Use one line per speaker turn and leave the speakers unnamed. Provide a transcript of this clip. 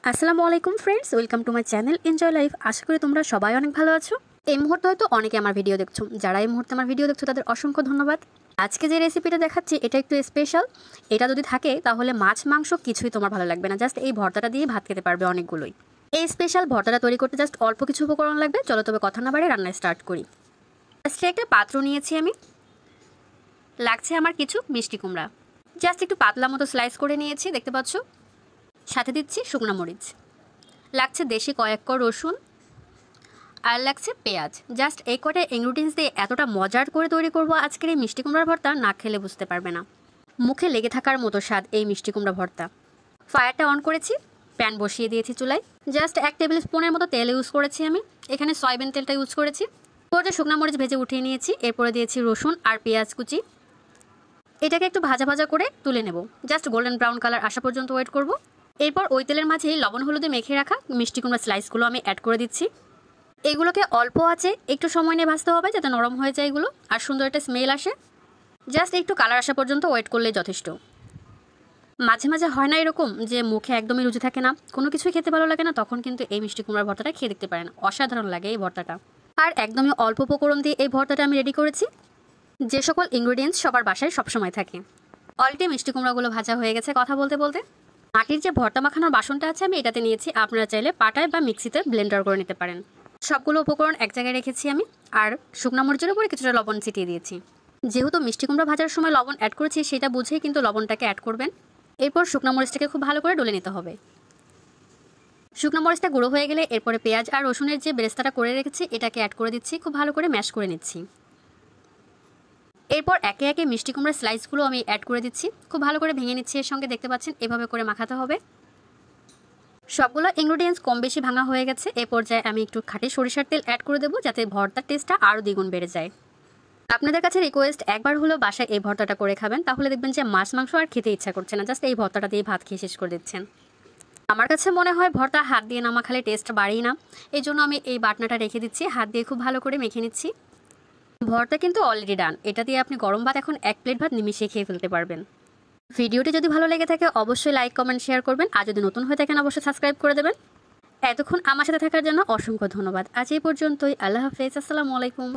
আসসালামু আলাইকুম friends, welcome to my channel enjoy life. আশা করি তোমরা সবাই অনেক ভালো আছো। এই মুহূর্তে হয়তো অনেকে আমার ভিডিও দেখছো, যারা এই মুহূর্তে আমার ভিডিও দেখছো তাদের অসংখ্য ধন্যবাদ। আজকে যে রেসিপিটা দেখাচ্ছি এটা একটু স্পেশাল। এটা যদি থাকে তাহলে মাছ মাংস কিছুই তোমার ভালো লাগবে না, জাস্ট এই ভর্তাটা দিয়ে ভাত খেতে পারবে অনেকগুলোই। এই স্পেশাল ভর্তাটা তৈরি করতে জাস্ট অল্প কিছু উপকরণ লাগবে। চলো তবে কথা না বাড়িয়ে রান্না স্টার্ট করি। ফার্স্টে একটা পাত্র নিয়েছি আমি। লাগছে আমার কিছু মিষ্টি কুমড়া, জাস্ট একটু পাতলা মতো স্লাইস করে নিয়েছি, দেখতে পাচ্ছ। সাথে দিচ্ছি শুকনো মরিচ, লাগছে দেশি কয়েক ক রসুন, আর লাগছে পেঁয়াজ। জাস্ট এই কটা ইনগ্রিডিয়েন্টস দিয়ে এতটা মজার করে তৈরি করবো আজকের এই মিষ্টি কুমড়ার ভর্তা, না খেলে বুঝতে পারবে না। মুখে লেগে থাকার মতো স্বাদ এই মিষ্টি কুমড়া ভর্তা। ফায়ারটা অন করেছি, প্যান বসিয়ে দিয়েছি চুলায়। জাস্ট 1 টেবিল স্পুনের মতো তেল ইউজ করেছি আমি। এখানে সয়াবিন তেলটা ইউজ করেছি। পরে শুকনো মরিচ ভেজে উঠিয়ে নিয়েছি। এরপরে দিয়েছি রসুন আর পেঁয়াজ কুচি। এটাকে একটু ভাজা ভাজা করে তুলে নেব। জাস্ট গোল্ডেন ব্রাউন কালার আসা পর্যন্ত ওয়েট করব। এরপর ওই তেলের মাঝেই লবণ হলুদে মেখে রাখা মিষ্টি কুমড়া স্লাইসগুলো আমি অ্যাড করে দিচ্ছি। এগুলোকে অল্প আছে একটু সময় নিয়ে ভাজতে হবে যাতে নরম হয়ে যায় এগুলো আর সুন্দর একটা স্মেল আসে। জাস্ট একটু কালার আসা পর্যন্ত ওয়েট করলেই যথেষ্ট। মাঝে মাঝে হয় না এরকম যে মুখে একদমই রুচি থাকে না, কোনো কিছুই খেতে ভালো লাগে না, তখন কিন্তু এই মিষ্টি কুমড়ার ভর্তাটা খেয়ে দেখতে পারেন, অসাধারণ লাগে এই ভর্তাটা। আর একদমই অল্প উপকরণ দিয়ে এই ভর্তাটা আমি রেডি করেছি, যে সকল ইনগ্রিডিয়েন্টস সবার বাসায় সবসময় থাকে। অলরেডি মিষ্টি কুমড়াগুলো ভাজা হয়ে গেছে কথা বলতে বলতে। মাটির যে ভর্তা মাখানোর বাসনটা আছে আমি এটাতে নিয়েছি, আপনারা চাইলে পাটায় বা মিক্সিতে ব্লেন্ডার করে নিতে পারেন। সবগুলো উপকরণ এক জায়গায় রেখেছি আমি, আর শুকনো মরিচের উপরে কিছুটা লবণ ছিটিয়ে দিয়েছি। যেহেতু মিষ্টি কুমড়া ভাজার সময় লবণ অ্যাড করেছি সেটা বুঝেই কিন্তু লবণটাকে অ্যাড করবেন। এরপর শুকনো মরিচটাকে খুব ভালো করে ডলে নিতে হবে। শুকনো মরিচটা গুঁড়ো হয়ে গেলে এরপরে পেঁয়াজ আর রসুনের যে বেরেস্তাটা করে রেখেছি এটাকে অ্যাড করে দিচ্ছি, খুব ভালো করে ম্যাশ করে নিচ্ছি। এরপর একে একে মিষ্টি কুমড়ার স্লাইসগুলো আমি অ্যাড করে দিচ্ছি, খুব ভালো করে ভেঙে নিচ্ছি। এর সঙ্গে দেখতে পাচ্ছেন এভাবে করে মাখাতে হবে। সবগুলো ইনগ্রিডিয়েন্টস কম বেশি ভাঙা হয়ে গেছে। এ পর্যায়ে আমি একটু খাঁটি সরিষার তেল অ্যাড করে দেবো যাতে ভর্তার টেস্টটা আরও দ্বিগুণ বেড়ে যায়। আপনাদের কাছে রিকোয়েস্ট, একবার হলেও বাসায় এই ভর্তাটা করে খাবেন, তাহলে দেখবেন যে মাছ মাংস আর খেতে ইচ্ছা করছে না, জাস্ট এই ভর্তাটা দিয়ে ভাত খেয়ে শেষ করে দিচ্ছেন। আমার কাছে মনে হয় ভর্তা হাত দিয়ে না মাখালে টেস্ট বাড়েই না, এই জন্য আমি এই বাটনাটা রেখে দিচ্ছি, হাত দিয়ে খুব ভালো করে মেখে নিচ্ছি। ভর্তা কিন্তু অলরেডি ডান। এটা দিয়ে আপনি গরম ভাত এখন 1 প্লেট ভাত নিমিশিয়ে খেয়ে ফেলতে পারবেন। ভিডিওটি যদি ভালো লেগে থাকে অবশ্যই লাইক কমেন্ট শেয়ার করবেন, আর যদি নতুন হয়ে থাকেন অবশ্যই সাবস্ক্রাইব করে দেবেন। এতক্ষণ আমার সাথে থাকার জন্য অসংখ্য ধন্যবাদ। আজ এই পর্যন্তই। আল্লাহ হাফেজ, আসসালামু আলাইকুম।